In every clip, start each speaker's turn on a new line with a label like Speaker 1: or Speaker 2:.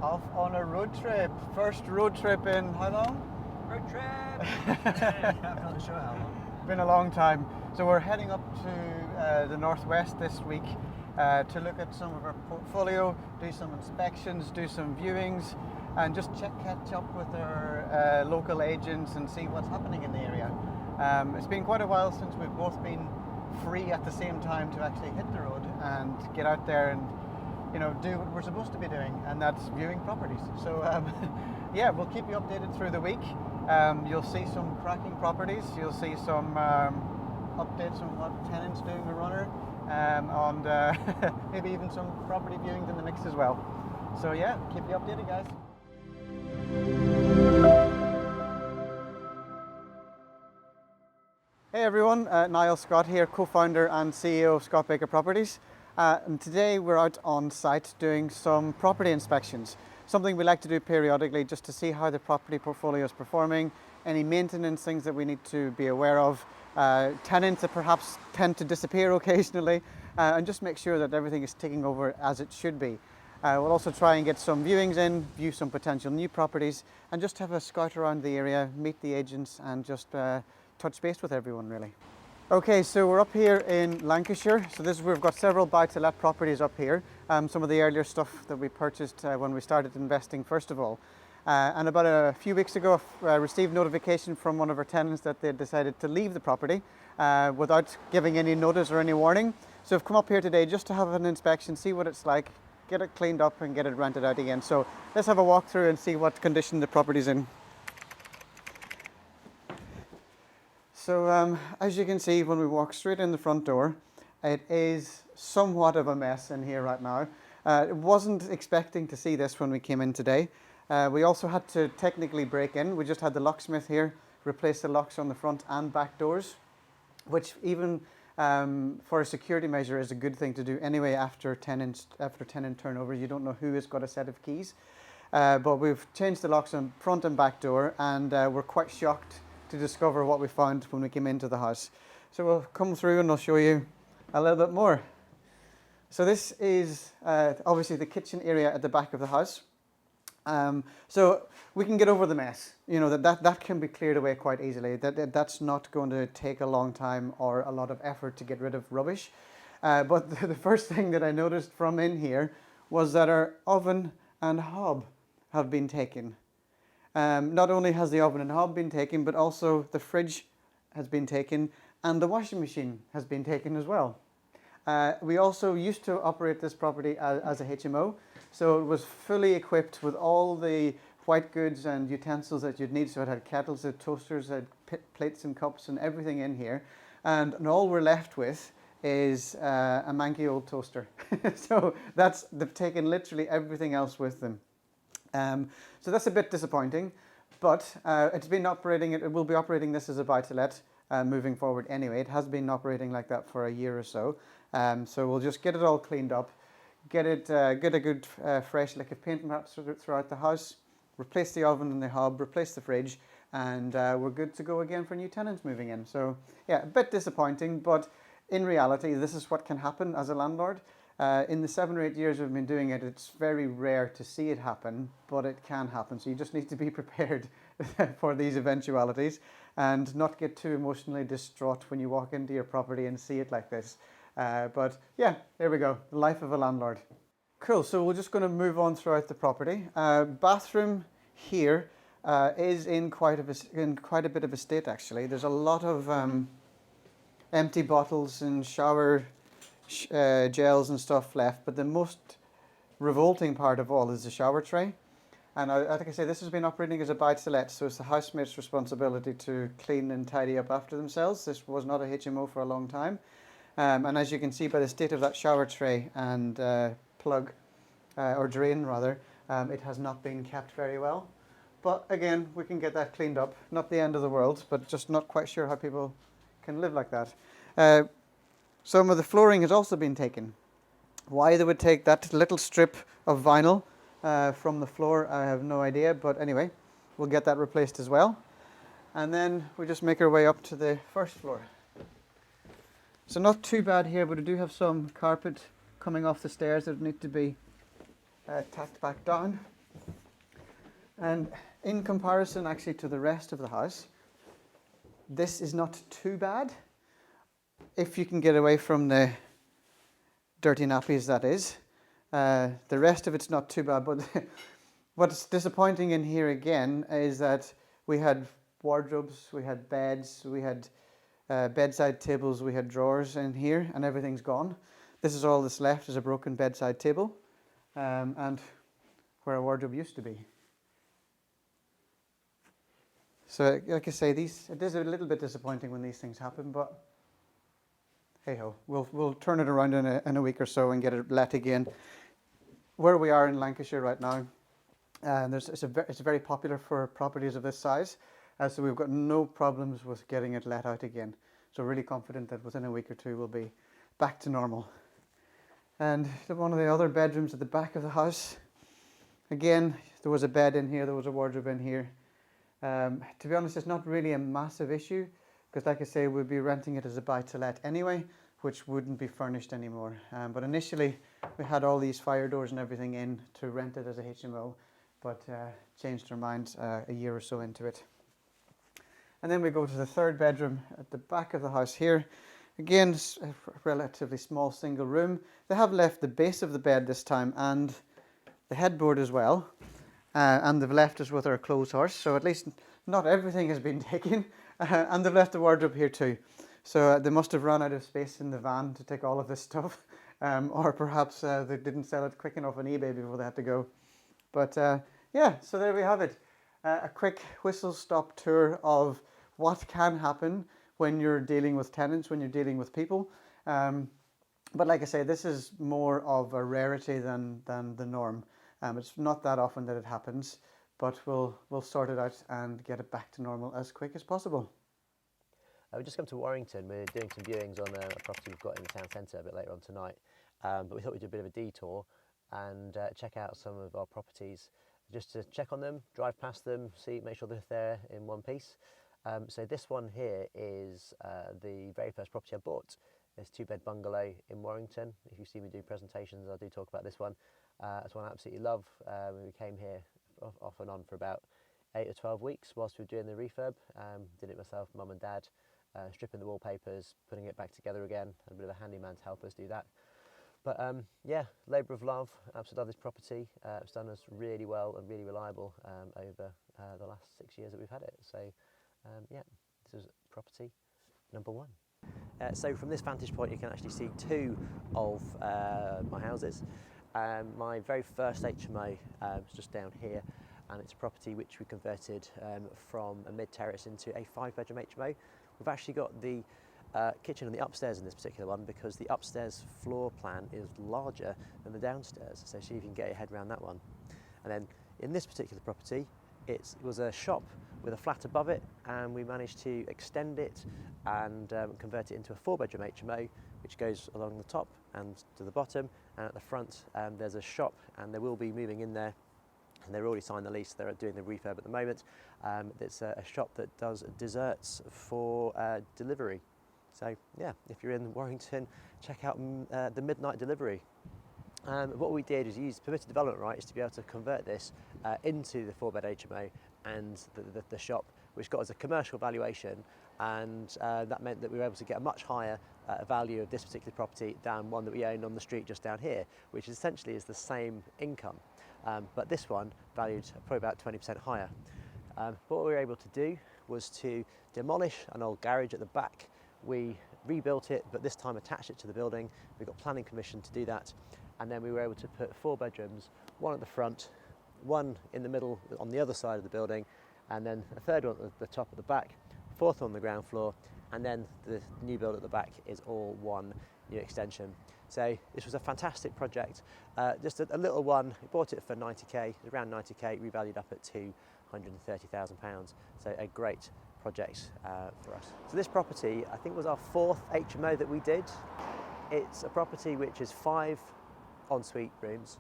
Speaker 1: Off on a road trip. First road trip in how long?
Speaker 2: Road trip! I'm not sure how long.
Speaker 1: Been a long time. So we're heading up to the northwest this week to look at some of our portfolio, do some inspections, do some viewings, and just catch up with our local agents and see what's happening in the area. It's been quite a while since we've both been free at the same time to actually hit the road and get out there and do what we're supposed to be doing, and that's viewing properties. So yeah, we'll keep you updated through the week. You'll see some cracking properties, you'll see some updates on what tenants doing the runner, and maybe even some property viewings in the mix as well. So yeah, keep you updated, guys. Hey everyone, Niall Scott here, co-founder and CEO of Scott Baker Properties. And today we're out on site doing some property inspections. Something we like to do periodically just to see how the property portfolio is performing, any maintenance things that we need to be aware of, tenants that perhaps tend to disappear occasionally, and just make sure that everything is ticking over as it should be. We'll also try and get some viewings in, view some potential new properties, and just have a scout around the area, meet the agents, and just touch base with everyone really. Okay, so we're up here in Lancashire. So we've got several buy-to-let properties up here. Some of the earlier stuff that we purchased when we started investing first of all. And about a few weeks ago, I received notification from one of our tenants that they had decided to leave the property without giving any notice or any warning. So I've come up here today just to have an inspection, see what it's like, get it cleaned up and get it rented out again. So let's have a walk through and see what condition the property's in. So as you can see, when we walk straight in the front door, it is somewhat of a mess in here right now. Wasn't expecting to see this when we came in today. We also had to technically break in. We just had the locksmith here replace the locks on the front and back doors, which even for a security measure is a good thing to do anyway after tenant turnover. You don't know who has got a set of keys. But we've changed the locks on front and back door, and we're quite shocked to discover what we found when we came into the house. So we'll come through and I'll show you a little bit more. So this is obviously the kitchen area at the back of the house. So we can get over the mess. That can be cleared away quite easily. That's not going to take a long time or a lot of effort to get rid of rubbish. But the first thing that I noticed from in here was that our oven and hob have been taken. Not only has the oven and hob been taken, but also the fridge has been taken and the washing machine has been taken as well. We also used to operate this property as a HMO, so it was fully equipped with all the white goods and utensils that you'd need. So it had kettles, it had toasters, it had plates and cups and everything in here. And all we're left with is a manky old toaster. So they've taken literally everything else with them. So that's a bit disappointing, but it's been operating. It will be operating this as a buy-to-let moving forward anyway. It has been operating like that for a year or so. So we'll just get it all cleaned up, get a good fresh lick of paint perhaps throughout the house, replace the oven and the hob, replace the fridge, and we're good to go again for new tenants moving in. So yeah, a bit disappointing, but in reality, this is what can happen as a landlord. In the 7 or 8 years we've been doing it, it's very rare to see it happen, but it can happen. So you just need to be prepared for these eventualities and not get too emotionally distraught when you walk into your property and see it like this. But yeah, there we go, the life of a landlord. Cool, so we're just going to move on throughout the property. Bathroom here is in quite a bit of a state actually. There's a lot of empty bottles and shower gels and stuff left, but the most revolting part of all is the shower tray. And like I say, this has been operating as a buy-to-let, so it's the housemate's responsibility to clean and tidy up after themselves. This was not a HMO for a long time, and as you can see by the state of that shower tray and plug or drain rather, it has not been kept very well. But again, we can get that cleaned up. Not the end of the world, but just not quite sure how people can live like that. Some of the flooring has also been taken. Why they would take that little strip of vinyl from the floor, I have no idea. But anyway, we'll get that replaced as well. And then we just make our way up to the first floor. So not too bad here, but we do have some carpet coming off the stairs that need to be tacked back down. And in comparison actually to the rest of the house, this is not too bad. If you can get away from the dirty nappies, that is. The rest of it's not too bad, but what's disappointing in here again is that we had wardrobes, we had beds, we had bedside tables, we had drawers in here, and everything's gone. This is all that's left is a broken bedside table, and where a wardrobe used to be. So, like I say, it is a little bit disappointing when these things happen, but hey ho, we'll turn it around in a week or so and get it let again. Where we are in Lancashire right now, it's very popular for properties of this size, so we've got no problems with getting it let out again. So really confident that within a week or two we'll be back to normal. And one of the other bedrooms at the back of the house, again, there was a bed in here, there was a wardrobe in here. To be honest, it's not really a massive issue, because like I say, we'll be renting it as a buy-to-let anyway, which wouldn't be furnished anymore. But initially, we had all these fire doors and everything in to rent it as a HMO, but changed our minds a year or so into it. And then we go to the third bedroom at the back of the house here. Again, a relatively small single room. They have left the base of the bed this time and the headboard as well. And they've left us with our clothes horse, so at least not everything has been taken. And they've left the wardrobe here too. So they must have run out of space in the van to take all of this stuff. Or perhaps they didn't sell it quick enough on eBay before they had to go. But yeah, so there we have it. A quick whistle-stop tour of what can happen when you're dealing with tenants, when you're dealing with people. But like I say, this is more of a rarity than the norm. It's not that often that it happens, but we'll sort it out and get it back to normal as quick as possible.
Speaker 2: We've just come to Warrington. We're doing some viewings on a property we've got in the town centre a bit later on tonight. But we thought we'd do a bit of a detour and check out some of our properties, just to check on them, drive past them, make sure they're there in one piece. So this one here is the very first property I bought. It's a 2-bed bungalow in Warrington. If you see me do presentations, I do talk about this one. It's one I absolutely love. We came here off and on for about 8 or 12 weeks whilst we were doing the refurb. Did it myself, mum and dad, stripping the wallpapers, putting it back together again. Had a bit of a handyman to help us do that. But yeah, labour of love. Absolutely love this property. It's done us really well and really reliable over the last 6 years that we've had it. So yeah, this is property number 1. So from this vantage point, you can actually see 2 of my houses. My very first HMO is just down here, and it's a property which we converted from a mid-terrace into a 5-bedroom HMO. We've actually got the kitchen on the upstairs in this particular one, because the upstairs floor plan is larger than the downstairs, so see if you can get your head around that one. And then in this particular property, it was a shop with a flat above it, and we managed to extend it and convert it into a 4-bedroom HMO, which goes along the top and to the bottom, and at the front there's a shop, and they will be moving in there, and they've already signed the lease. They're doing the refurb at the moment. It's a shop that does desserts for delivery. So yeah, if you're in Warrington, check out the midnight delivery. What we did is use permitted development rights to be able to convert this into the 4-bed HMO and the shop, which got us a commercial valuation, and that meant that we were able to get a much higher value of this particular property than one that we own on the street just down here, which essentially is the same income, but this one valued probably about 20% higher. What we were able to do was to demolish an old garage at the back. We rebuilt it, but this time attached it to the building. We got planning permission to do that, and then we were able to put 4 bedrooms, 1 at the front, 1 in the middle on the other side of the building, and then a 3rd one at the top at the back, 4th on the ground floor, and then the new build at the back is all one new extension. So this was a fantastic project, just a little one. We bought it for 90k, around 90k, revalued up at £230,000. So a great project for us. So this property, I think, was our 4th HMO that we did. It's a property which is 5 ensuite rooms,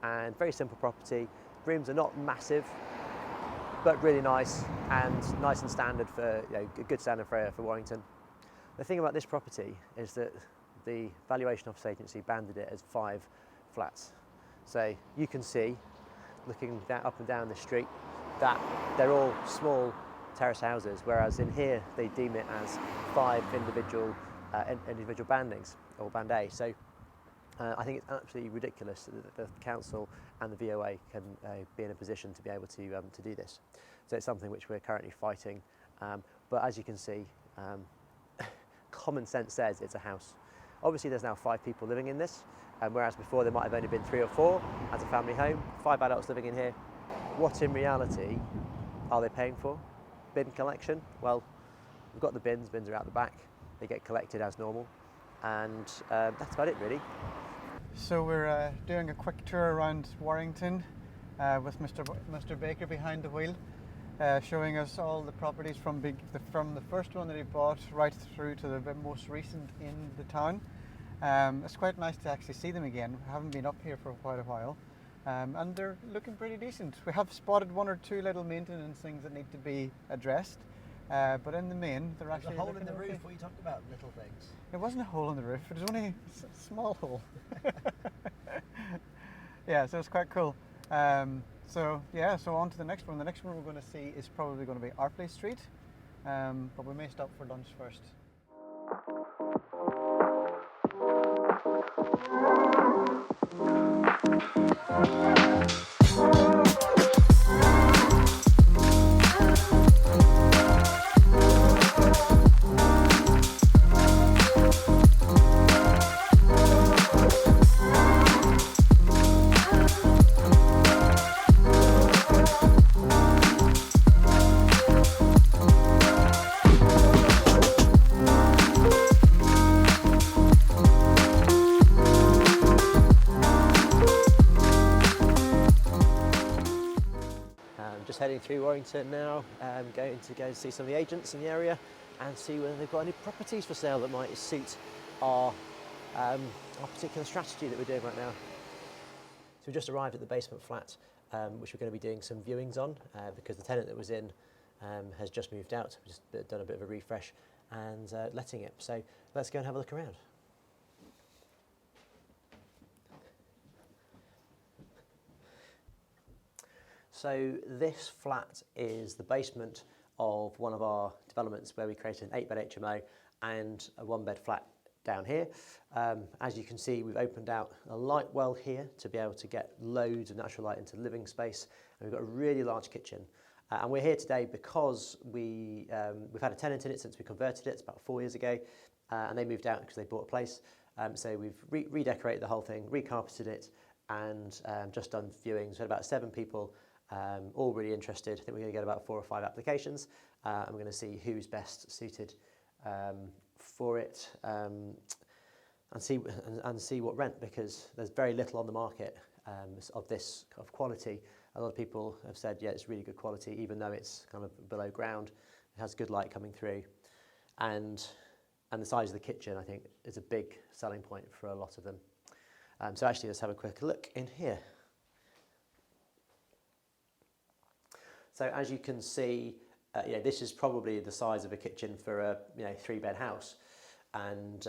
Speaker 2: and very simple property. Rooms are not massive, but really nice and standard for, a good standard for Warrington. The thing about this property is that the valuation office agency banded it as 5 flats. So you can see, looking up and down the street, that they're all small terrace houses, whereas in here they deem it as 5 individual bandings, or band A. So I think it's absolutely ridiculous that the council and the VOA can be in a position to be able to do this. So it's something which we're currently fighting. But as you can see, common sense says it's a house. Obviously there's now 5 people living in this, whereas before there might have only been 3 or 4 as a family home, 5 adults living in here. What in reality are they paying for? Bin collection? Well, we've got the bins are out the back, they get collected as normal, and that's about it really.
Speaker 1: So we're doing a quick tour around Warrington with Mr. Baker behind the wheel, showing us all the properties from the first one that he bought right through to the most recent in the town. It's quite nice to actually see them again. We haven't been up here for quite a while, and they're looking pretty decent. We have spotted 1 or 2 little maintenance things that need to be addressed, but in the main they're actually
Speaker 2: There's a hole in the
Speaker 1: okay.
Speaker 2: roof. What are you talking about? Little things.
Speaker 1: It wasn't a hole in the roof, it was only a small hole. Yeah, so it's quite cool. So on to the next one. The next one we're going to see is probably going to be Arpley Street, but we may stop for lunch first.
Speaker 2: Just heading through Warrington now, going to go see some of the agents in the area and see whether they've got any properties for sale that might suit our particular strategy that we're doing right now. So we just arrived at the basement flat, which we're going to be doing some viewings on because the tenant that was in has just moved out. We've just done a bit of a refresh and letting it. So let's go and have a look around. So this flat is the basement of one of our developments where we created an 8-bed HMO and a 1-bed flat down here. As you can see, we've opened out a light well here to be able to get loads of natural light into the living space, and we've got a really large kitchen. And we're here today because we've had a tenant in it since we converted it. It's about 4 years ago, and they moved out because they bought a place. So we've redecorated the whole thing, recarpeted it, and just done viewings. We had about 7 people. All really interested. I think we're going to get about 4 or 5 applications, and we're going to see who's best suited for it, and see what rent, because there's very little on the market of this of quality. A lot of people have said, yeah, it's really good quality, even though it's kind of below ground. It has good light coming through, and the size of the kitchen, I think, is a big selling point for a lot of them. So actually, let's have a quick look in here. So as you can see, this is probably the size of a kitchen for a 3-bed house, and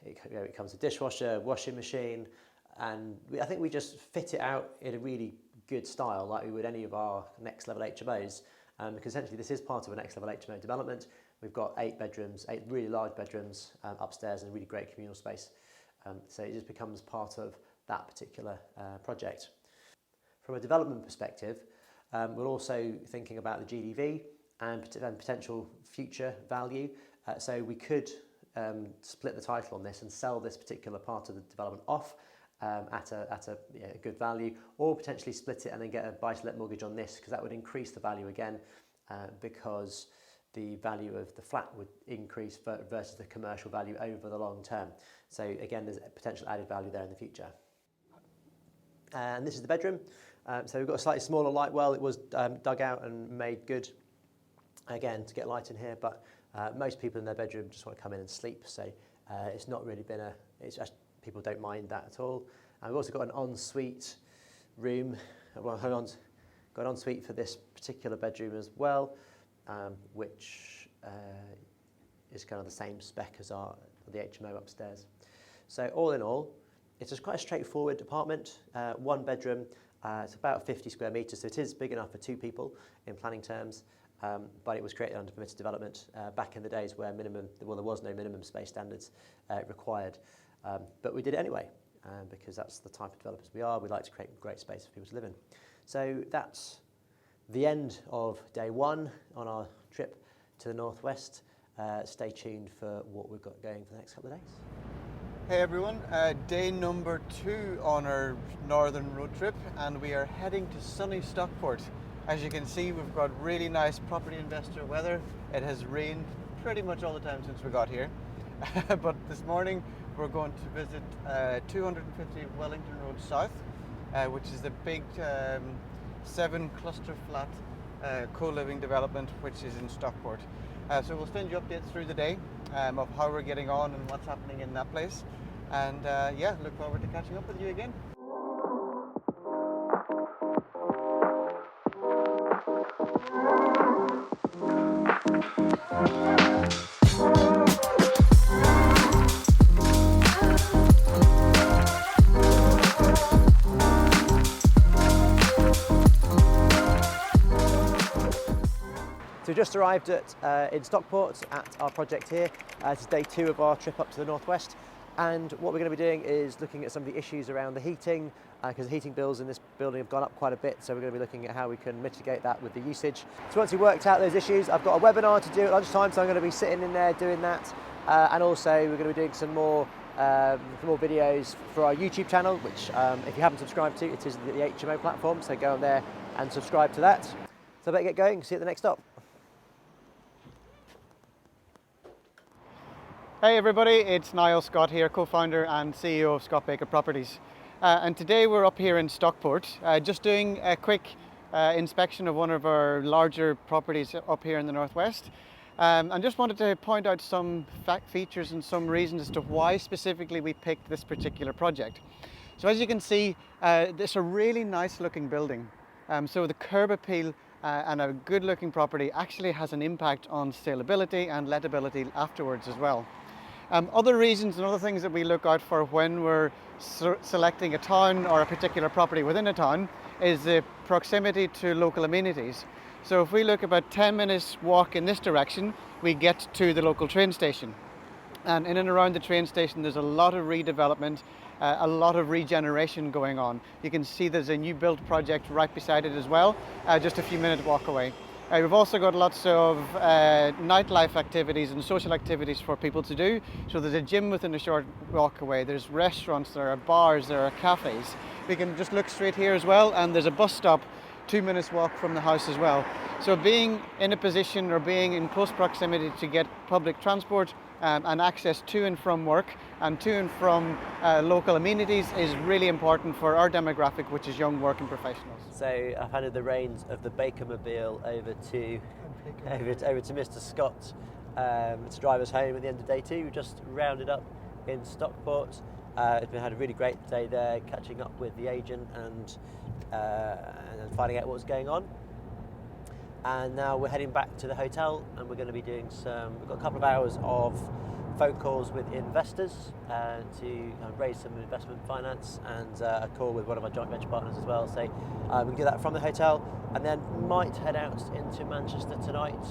Speaker 2: it comes with dishwasher, washing machine, and I think we just fit it out in a really good style, like we would any of our next level HMOs, because essentially this is part of a next level HMO development. We've got 8 bedrooms, 8 really large bedrooms upstairs, and a really great communal space. So it just becomes part of that particular project. From a development perspective, we're also thinking about the GDV and potential future value. So we could split the title on this and sell this particular part of the development off at a good value, or potentially split it and then get a buy-to-let mortgage on this, because that would increase the value again, because the value of the flat would increase versus the commercial value over the long term. So again, there's a potential added value there in the future. And this is the bedroom. So we've got a slightly smaller light well. It was dug out and made good, again, to get light in here, but most people in their bedroom just want to come in and sleep, so it's not really been people don't mind that at all. And we've also got an ensuite room, got an ensuite for this particular bedroom as well, which is kind of the same spec as the HMO upstairs. So all in all, it's just quite a straightforward apartment, 1 bedroom, It's about 50 square metres, so it is big enough for 2 people in planning terms, but it was created under permitted development back in the days where there was no minimum space standards required. But we did it anyway, because that's the type of developers we are. We like to create great space for people to live in. So that's the end of day 1 on our trip to the northwest. Stay tuned for what we've got going for the next couple of days.
Speaker 1: Hey everyone, day number 2 on our northern road trip, and we are heading to sunny Stockport. As you can see, we've got really nice property investor weather. It has rained pretty much all the time since we got here. But this morning we're going to visit 250 Wellington Road South, which is the big 7 cluster flat co-living development which is in Stockport. So we'll send you updates through the day of how we're getting on and what's happening in that place. And yeah, look forward to catching up with you again.
Speaker 2: So we just arrived in Stockport at our project here. This is day 2 of our trip up to the northwest, and what we're going to be doing is looking at some of the issues around the heating, because the heating bills in this building have gone up quite a bit, so we're going to be looking at how we can mitigate that with the usage. So once we've worked out those issues, I've got a webinar to do at lunchtime, so I'm going to be sitting in there doing that, and also we're going to be doing some more videos for our YouTube channel, which if you haven't subscribed to, it is the HMO platform, so go on there and subscribe to that. So I better get going, see you at the next stop.
Speaker 1: Hey everybody, it's Niall Scott here, co-founder and CEO of Scott Baker Properties. And today we're up here in Stockport, just doing a quick inspection of one of our larger properties up here in the northwest. And just wanted to point out some features and some reasons as to why specifically we picked this particular project. So as you can see, it's a really nice looking building. So the curb appeal and a good looking property actually has an impact on saleability and lettability afterwards as well. Other reasons and other things that we look out for when we're selecting a town or a particular property within a town is the proximity to local amenities. So if we look about 10 minutes walk in this direction, we get to the local train station. And in and around the train station, there's a lot of redevelopment, a lot of regeneration going on. You can see there's a new build project right beside it as well, just a few minutes walk away. We've also got lots of nightlife activities and social activities for people to do. So there's a gym within a short walk away, there's restaurants, there are bars, there are cafes. We can just look straight here as well, and there's a bus stop 2 minutes walk from the house as well. So being in a position or being in close proximity to get public transport and access to and from work and to and from local amenities is really important for our demographic, which is young working professionals.
Speaker 2: So I've handed the reins of the Bakermobile over to Mr. Scott to drive us home at the end of day 2. We just rounded up in Stockport. We had a really great day there, catching up with the agent and finding out what was going on. And now we're heading back to the hotel, and we're going to be doing we've got a couple of hours of phone calls with investors to raise some investment finance, and a call with one of our joint venture partners as well. So we can do that from the hotel, and then might head out into Manchester tonight,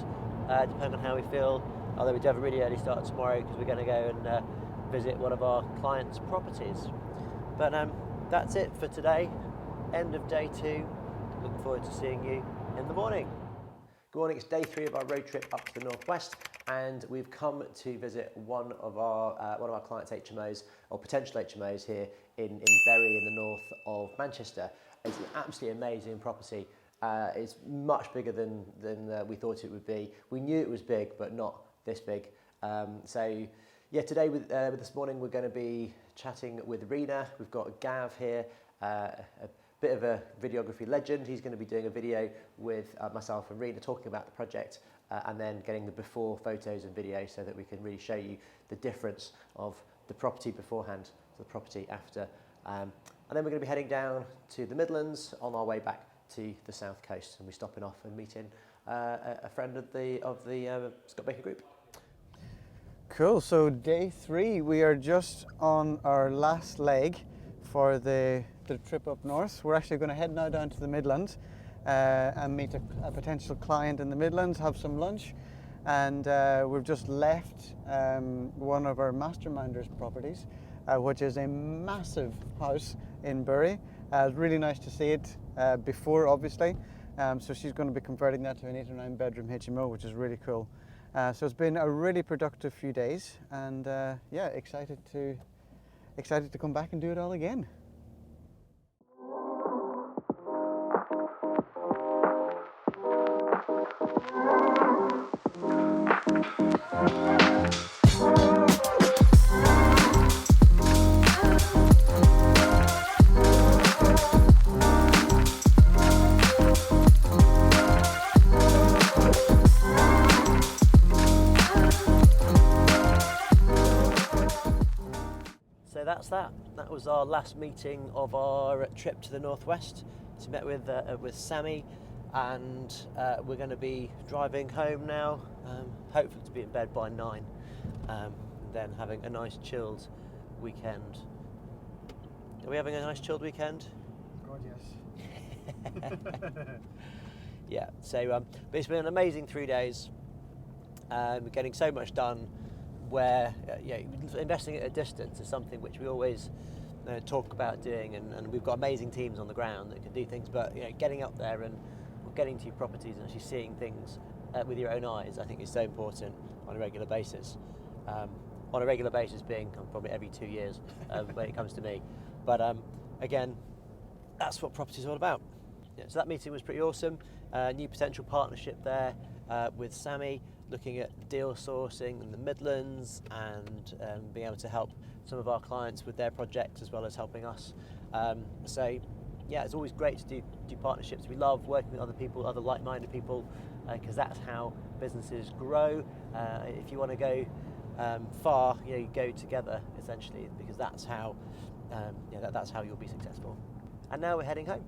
Speaker 2: depending on how we feel. Although we do have a really early start tomorrow because we're going to go and visit one of our clients' properties. But that's it for today. End of day 2. Looking forward to seeing you in the morning. Good morning, it's day 3 of our road trip up to the northwest, and we've come to visit one of our clients' HMOs, or potential HMOs here in Bury in the north of Manchester. It's an absolutely amazing property. It's much bigger than we thought it would be. We knew it was big, but not this big. So yeah, today with this morning we're going to be chatting with Rena. We've got Gav here, a bit of a videography legend. He's going to be doing a video with myself and Rena talking about the project and then getting the before photos and video so that we can really show you the difference of the property beforehand to the property after. And then we're going to be heading down to the Midlands on our way back to the south coast, and we're stopping off and meeting a friend of the Scott Baker Group.
Speaker 1: Cool, so day 3, we are just on our last leg for the the trip up north. We're actually going to head now down to the Midlands and meet a potential client in the Midlands, have some lunch, and we've just left one of our masterminders' properties, which is a massive house in Bury. It's really nice to see it before, obviously. So she's going to be converting that to an 8 or 9 bedroom HMO, which is really cool. So it's been a really productive few days, and yeah, excited to come back and do it all again.
Speaker 2: So that's that. That was our last meeting of our trip to the northwest. So met with Sammy, and we're going to be driving home now. Hopefully to be in bed by 9, and then having a nice chilled weekend. Are we having a nice chilled weekend?
Speaker 1: God, yes.
Speaker 2: Yeah. So but it's been an amazing 3 days. We're getting so much done. Where investing at a distance is something which we always talk about doing, and we've got amazing teams on the ground that can do things, but getting up there and getting to your properties and actually seeing things with your own eyes, I think, is so important on a regular basis. On a regular basis being probably every 2 years when it comes to me. But again, that's what property is all about. Yeah, so that meeting was pretty awesome. New potential partnership there with Sammy, looking at deal sourcing in the Midlands and being able to help some of our clients with their projects as well as helping us. So yeah, it's always great to do partnerships. We love working with other people, other like-minded people, because that's how businesses grow. If you want to go far, you go together essentially, because that's how that's how you'll be successful. And now we're heading home.